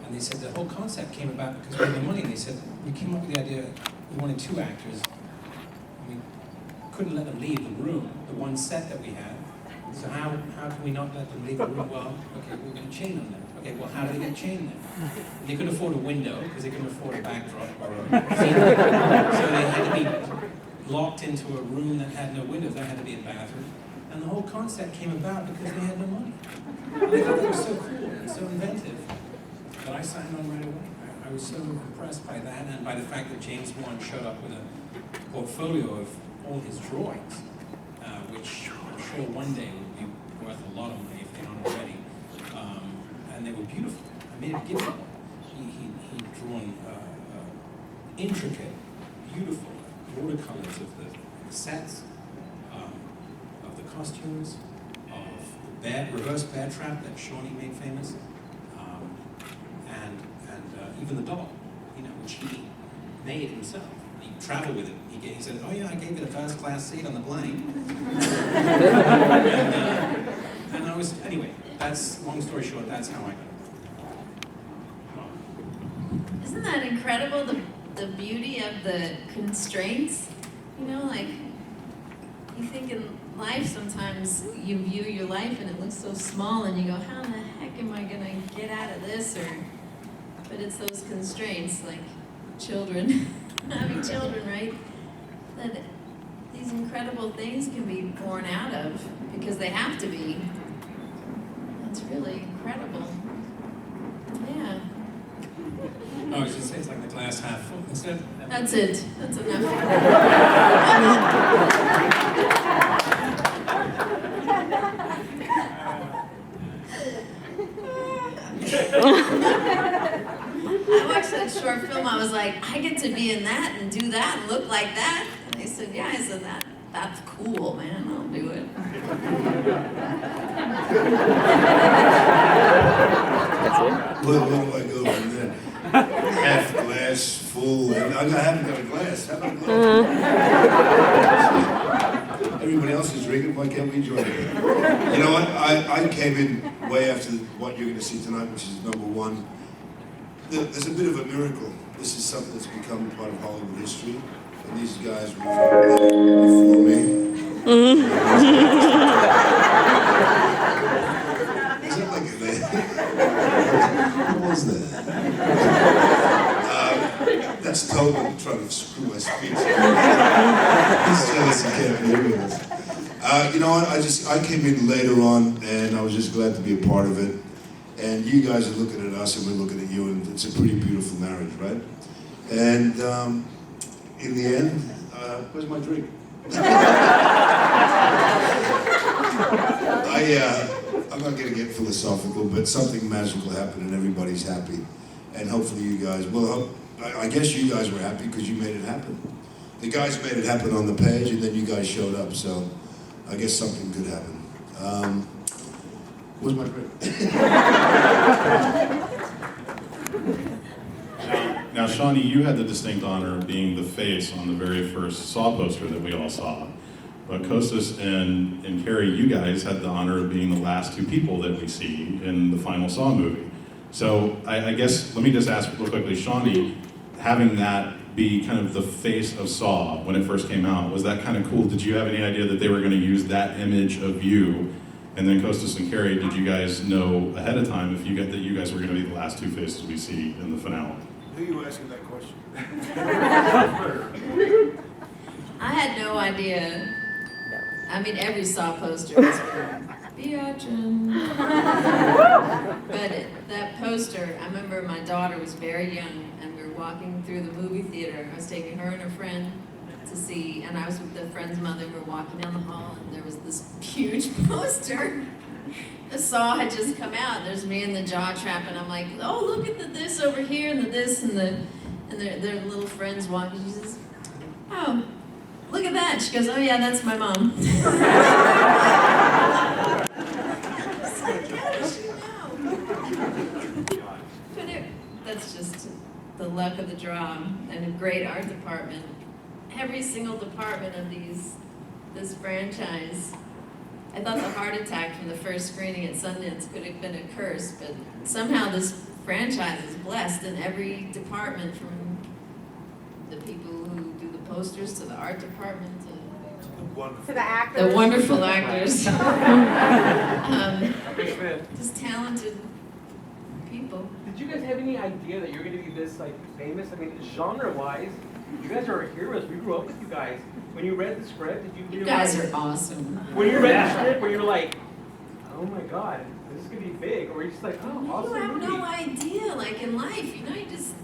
And they said the whole concept came about because we had the money. And they said, we came up with the idea, we wanted 2 actors. We couldn't let them leave the room, the one set that we had. So how can we not let them leave the room? Well, okay, we're going to chain them there. Okay, well, how do they get chained there? They couldn't afford a window because they couldn't afford a backdrop or a so they had to be locked into a room that had no windows. That had to be a bathroom. And the whole concept came about because they had no money. And I thought that was so cool and so inventive that I signed on right away. I was so impressed by that and by the fact that James Wan showed up with a portfolio of all his drawings, which I'm sure one day will be worth a lot of money if they aren't already. And they were beautiful. I made a gift for him. He'd drawn intricate, beautiful watercolors of the sets, of the costumes, of the reverse bear trap that Shawnee made famous, and even the doll, which he made himself. He traveled with it. He said, "Oh yeah, I gave it a first-class seat on the plane." and I was, anyway, that's, long story short, that's how I got it. Isn't that incredible, the beauty of the constraints? Like, you think in life sometimes you view your life and it looks so small and you go, how the heck am I gonna get out of this? But it's those constraints, like children, having children, right? That these incredible things can be born out of because they have to be. It's really incredible. Yeah. Oh, I was just saying it's like the glass half full. Instead. That's it. That's enough. I watched that short film. I was like, I get to be in that and do that and look like that. And they said, yeah. I said, that's cool, man. I'll do it. Where do I go from there? Half glass full, and I haven't got a glass. How about a glass? Everybody else is drinking, why can't we join it? You know what, I came in way after what you're going to see tonight, which is number 1. There's a bit of a miracle. This is something that's become part of Hollywood history, and these guys were before me. Is that like a Who was that? That's Tobin trying to screw my speech. He's jealous he can't hear this. You know what? I came in later on, and I was just glad to be a part of it. And you guys are looking at us, and we're looking at you, and it's a pretty beautiful marriage, right? And in the end, where's my drink? I'm not going to get philosophical, but something magical happened, and everybody's happy. And hopefully you guys, I guess you guys were happy because you made it happen. The guys made it happen on the page, and then you guys showed up, so I guess something good happened. Where's my drink? Now, Shawnee, you had the distinct honor of being the face on the very first Saw poster that we all saw. But Costas and Cary, you guys had the honor of being the last 2 people that we see in the final Saw movie. So I guess, let me just ask real quickly, Shawnee, having that be kind of the face of Saw when it first came out, was that kind of cool? Did you have any idea that they were going to use that image of you? And then Costas and Cary, did you guys know ahead of time that you guys were going to be the last 2 faces we see in the finale? Who are you asking that question? I had no idea. I mean, every Saw poster was Beatrice. But that poster, I remember my daughter was very young, and we were walking through the movie theater. I was taking her and her friend to see, and I was with the friend's mother. We were walking down the hall, and there was this huge poster. The Saw had just come out, and there's me in the jaw trap, and I'm like, oh, look at this over here, and the this, and their little friends walking. She says, oh, look at that. She goes, oh yeah, that's my mom. It's like, how does she know? But that's just the luck of the draw, and a great art department. Every single department of this franchise. I thought the heart attack from the first screening at Sundance could have been a curse, but somehow this franchise is blessed in every department, from the people who do the posters to the art department to the actors. the wonderful actors. Just talented people. Did you guys have any idea that you're going to be this like famous? I mean, genre-wise, you guys are heroes. We grew up with you guys. When you read the script, did you You guys realize? are awesome. When you read the script, were you like, oh my god, this is going to be big, or were you just like, oh, awesome You have movie? no idea, like in life, you know, you just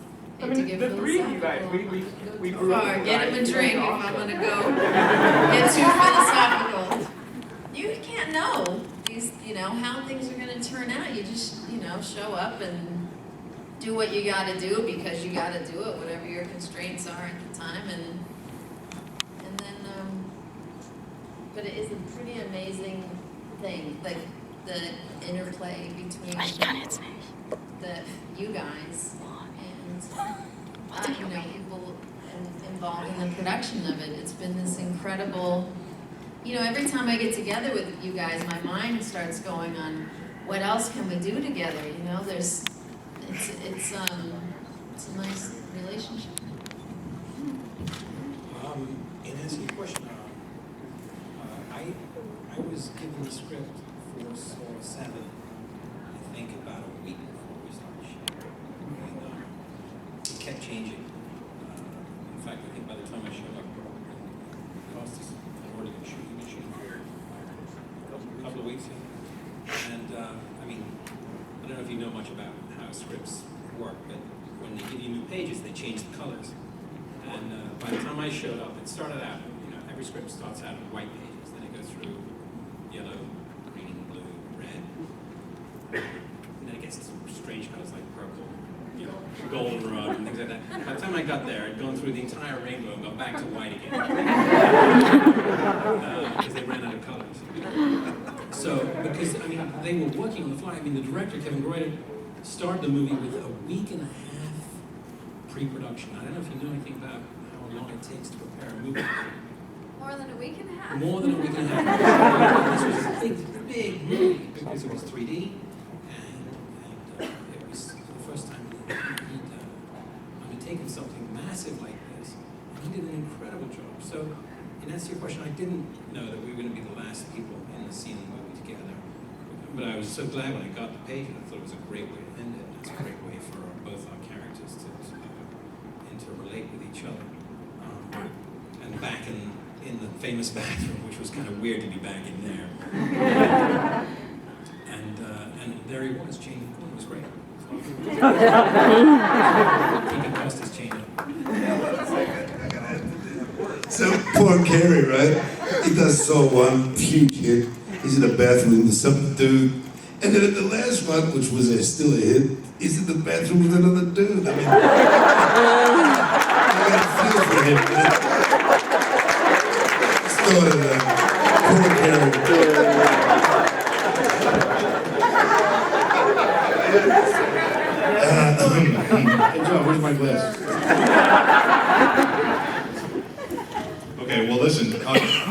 I get to mean, get the three of you guys, philosophical. we Go grew too up far. with you Get him guys. a drink if Awesome. I'm gonna go get too philosophical. You can't know these, you know, how things are gonna turn out. You just, you know, show up and do what you gotta do because you gotta do it, whatever your constraints are at the time, and then, but it is a pretty amazing thing, like the interplay between you guys and you know, people involved in the production of it. It's been this incredible, you know, every time I get together with you guys, my mind starts going on what else can we do together, you know, it's a nice relationship. In answer to your question, I was given the script for Saw 7, I think about a week before we started shooting. And it kept changing. In fact, I think by the time I showed up, Costas had already been shooting for a couple of weeks. And I mean, I don't know if you know much about how scripts work, but when they give you new pages, they change the colors. And by the time I showed up, it started out, you know, every script starts out with white pages, then it goes through yellow, green, blue, red. And then it gets to some strange colors like purple, you know, goldenrod and things like that. By the time I got there, I'd gone through the entire rainbow and got back to white again. Because they ran out of colors. So, because, I mean, they were working on the fly. I mean, the director, Kevin Greuter, started the movie with a week and a half pre-production. I don't know if you know anything about how long it takes to prepare a movie. More than a week and a half. More than a week and a half. This was a big, big movie because it was 3D, and it was the first time he'd undertaken something massive like this. And he did an incredible job. So, in answer to your question, I didn't know that we were going to be the last people in the scene in the movie together. But I was so glad when I got the page, and I thought it was a great way to end it. It's a great way for both our characters to interrelate with each other. And back in the famous bathroom, which was kind of weird to be back in there. And there he was, changing the corner. It was great. Keeping Costas chained up. So poor Cary, right? He does Saw 1, huge hit. He's in the bathroom with some dude. And then at the last one, which was still a hit, he's in the bathroom with another dude. I mean, I got a feel for him. Poor Cary. Hey Joe, where's my glass? Okay, well listen,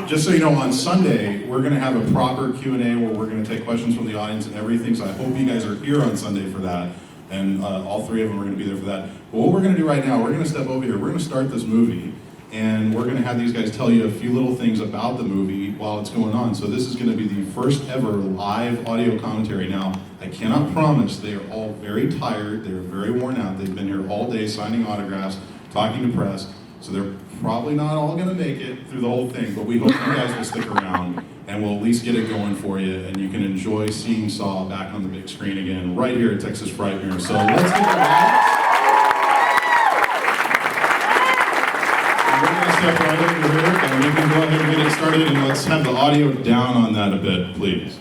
just so you know, on Sunday, we're gonna have a proper Q&A where we're gonna take questions from the audience and everything, so I hope you guys are here on Sunday for that, and all three of them are gonna be there for that. But what we're gonna do right now, we're gonna step over here, we're gonna start this movie, and we're gonna have these guys tell you a few little things about the movie while it's going on. So this is gonna be the first ever live audio commentary. Now, I cannot promise, they are all very tired, they're very worn out, they've been here all day signing autographs, talking to press, so they're probably not all gonna make it through the whole thing, but we hope you guys will stick around and we'll at least get it going for you, and you can enjoy seeing Saw back on the big screen again, right here at Texas Frightmare. So let's give it a round. We're gonna step right over here, and we can go ahead and get it started, and let's have the audio down on that a bit, please.